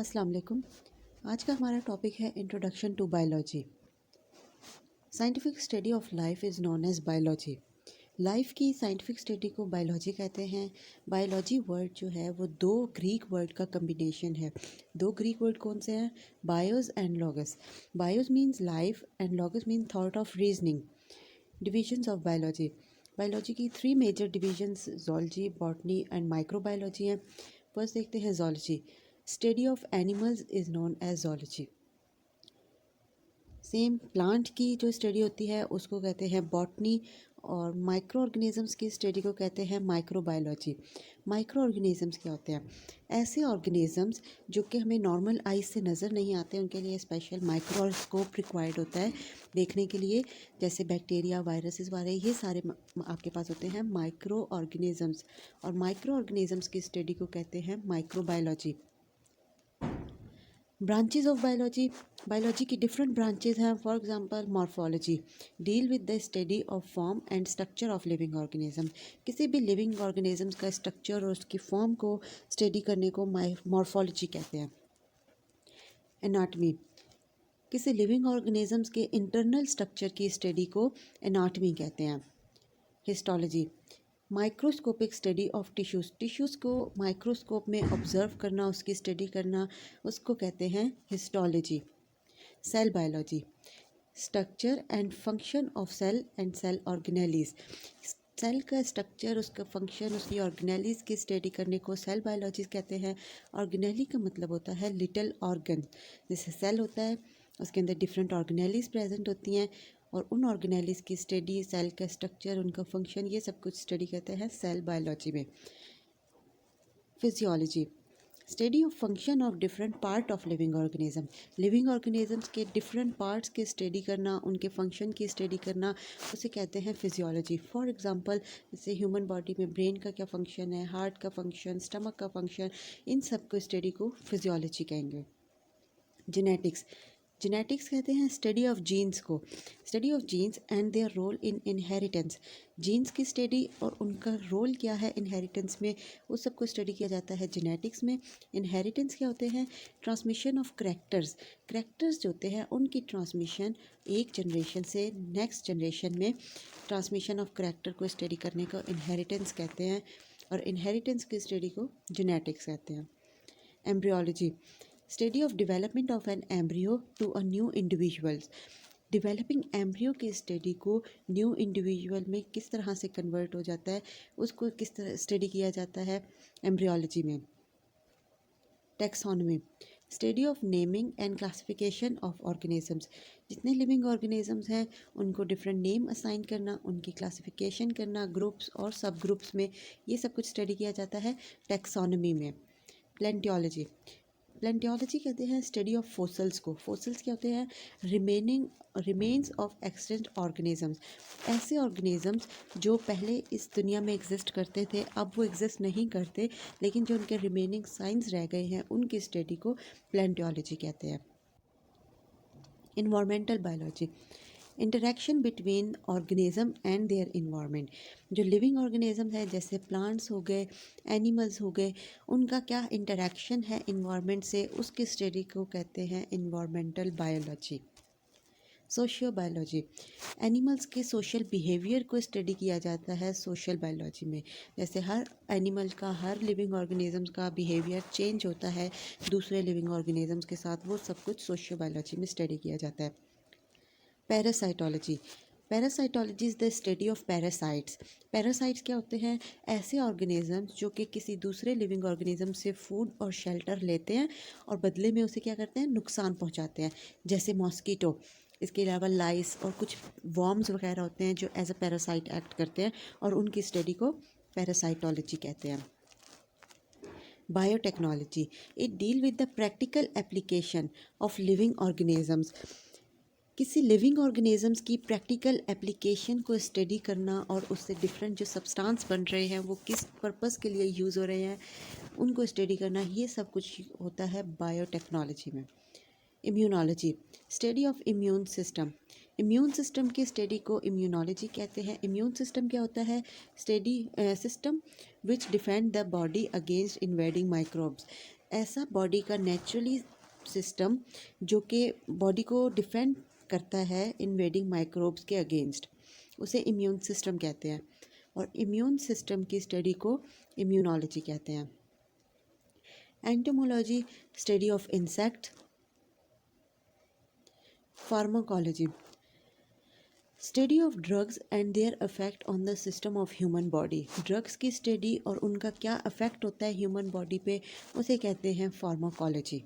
अस्सलाम वालेकुम। आज का हमारा टॉपिक है introduction to biology. Scientific study of life is known as biology. Life की साइंटिफिक स्टडी को बायोलॉजी कहते हैं। बायोलॉजी वर्ड जो है वो दो ग्रीक वर्ड का कम्बिनेशन है। दो ग्रीक वर्ड कौन से हैं? Bios and logos. Bios means life and logos mean thought of reasoning. Divisions of biology. Biology की three major divisions zoology, botany and microbiology हैं। फर्स्ट देखते हैं zoology. Study of animals is known as zoology. Same plant की जो study होती है उसको कहते हैं बॉटनी, और माइक्रो ऑर्गेनिजम्स की स्टडी को कहते हैं माइक्रोबायोलॉजी। माइक्रो ऑर्गेनिजम्स क्या होते हैं? ऐसे ऑर्गेनिजम्स जो कि हमें नॉर्मल आइज से नज़र नहीं आते, उनके लिए स्पेशल माइक्रोस्कोप रिक्वायर्ड होता है देखने के लिए। जैसे बैक्टीरिया, वायरसेस वाले, ये सारे आपके पास होते हैं माइक्रो ऑर्गेनिजम्स। और माइक्रो ऑर्गेनिजम्स की स्टडी को कहते हैं microbiology. Branches of biology. Biology की डिफरेंट ब्रांचेज हैं। For example morphology deal with the study of form and structure of living organism. किसी भी लिविंग ऑर्गेनिज्म का स्ट्रक्चर और उसकी फॉर्म को स्टडी करने को मॉर्फोलॉजी कहते हैं। एनाटमी, किसी लिविंग ऑर्गेनिजम्स के इंटरनल स्ट्रक्चर की स्टडी को एनाटमी कहते हैं। Histology, microscopic study of tissues. Tissues को माइक्रोस्कोप में ऑब्जर्व करना, उसकी स्टडी करना, उसको कहते हैं histology. Cell biology, structure and function of cell and cell organelles. Cell का स्ट्रक्चर, उसका फंक्शन, उसकी ऑर्गेनेलीज की स्टडी करने को सेल बायोलॉजी कहते हैं। ऑर्गेनेली का मतलब होता है लिटिल ऑर्गन। जैसे सेल होता है, उसके अंदर डिफरेंट ऑर्गेनेलीज प्रेजेंट होती हैं, और उन ऑर्गेनेलीज की स्टडी, सेल का स्ट्रक्चर, उनका फंक्शन, ये सब कुछ स्टडी करते हैं सेल बायोलॉजी में। Physiology, study of function of different part of living organism. Living organisms के डिफरेंट पार्ट्स के स्टडी करना, उनके फंक्शन की स्टडी करना, उसे कहते हैं फिजियोलॉजी। फॉर एग्जांपल, जैसे ह्यूमन बॉडी में ब्रेन का क्या फंक्शन है, हार्ट का फंक्शन, स्टमक का फंक्शन, इन सब को स्टडी को फिजियोलॉजी कहेंगे। जेनेटिक्स, जेनेटिक्स कहते हैं स्टडी ऑफ जीन्स को। Study of genes and their role in inheritance. Genes की स्टडी और उनका रोल क्या है इनहेरिटेंस में, उस सब को स्टडी किया जाता है जेनेटिक्स में। इनहेरिटेंस क्या होते हैं? Transmission of characters. करैक्टर्स जो होते हैं उनकी ट्रांसमिशन एक जनरेशन से नेक्स्ट जनरेशन में, ट्रांसमिशन ऑफ करैक्टर को स्टडी करने को इनहेरिटेंस कहते हैं, और इनहेरिटेंस की स्टडी को जेनेटिक्स कहते हैं। Embryology, study of development of an embryo to a new individuals. Developing embryo की स्टडी को न्यू इंडिविजुअल में किस तरह से कन्वर्ट हो जाता है, उसको किस तरह स्टडी किया जाता है एम्ब्रियोलॉजी में। Taxonomy, study of naming and classification of organisms. जितने लिविंग ऑर्गेनिजम्स हैं उनको डिफरेंट नेम असाइन करना, उनकी क्लासिफिकेशन करना ग्रुप्स और सब ग्रुप्स में, ये सब कुछ स्टडी किया जाता है टैक्सोनॉमी में। प्लेंटियोलॉजी, प्लेंटियोलॉजी कहते हैं स्टडी ऑफ फोसल्स को। फोसल्स क्या होते हैं? Remains of extinct organisms. ऐसे ऑर्गेनिजम्स जो पहले इस दुनिया में एग्जिस्ट करते थे, अब वो एग्जिस्ट नहीं करते, लेकिन जो उनके रिमेनिंग साइंस रह गए हैं, उनकी स्टडी को प्लेंटियोलॉजी कहते हैं। Environmental biology, interaction between organism and their environment. जो लिविंग ऑर्गेनिज्म है, जैसे प्लांट्स हो गए, एनिमल्स हो गए, उनका क्या इंटरेक्शन है इन्वायरमेंट से, उसकी स्टडी को कहते हैं environmental biology. Socio biology, animals के सोशल बिहेवियर को स्टडी किया जाता है सोशल बायोलॉजी में। जैसे हर एनिमल का, हर लिविंग ऑर्गेनिजम्स का बिहेवियर चेंज होता है दूसरे लिविंग ऑर्गेनिजम्स के साथ, वो सब कुछ सोशियो बायोलॉजी में स्टडी किया जाता है। Parasitology, parasitology is the study of parasites. Parasites क्या होते हैं? ऐसे ऑर्गेनिजम्स जो कि किसी दूसरे लिविंग ऑर्गेनिज्म से फूड और शेल्टर लेते हैं और बदले में उसे क्या करते हैं? नुकसान पहुंचाते हैं। जैसे मॉस्कीटो, इसके अलावा लाइस और कुछ वॉर्म्स वगैरह होते हैं जो एज अ पैरासाइट एक्ट करते हैं, और उनकी स्टडी को पैरासाइटोलॉजी कहते हैं। Biotechnology, it deal with the practical application of living organisms. किसी लिविंग ऑर्गेनिजम्स की प्रैक्टिकल एप्लीकेशन को स्टडी करना, और उससे डिफरेंट जो सब्सटेंस बन रहे हैं वो किस पर्पस के लिए यूज़ हो रहे हैं, उनको स्टडी करना, ये सब कुछ होता है बायोटेक्नोलॉजी में। Immunology, study of immune system. Immune system की स्टडी को इम्यूनोलॉजी कहते हैं। इम्यून सिस्टम क्या होता है? Study system which defend the body against invading microbes. ऐसा बॉडी का नेचुरली सिस्टम जो कि बॉडी को डिफेंड करता है इन्वेडिंग माइक्रोब्स के अगेंस्ट, उसे इम्यून सिस्टम कहते हैं। और इम्यून सिस्टम की स्टडी को इम्यूनोलॉजी कहते हैं। Entomology study of insect. Pharmacology study of drugs and there affect on the system of human body. Drugs की स्टडी और उनका क्या अफेक्ट होता है ह्यूमन बॉडी पे, उसे कहते हैं फार्माकोलॉजी।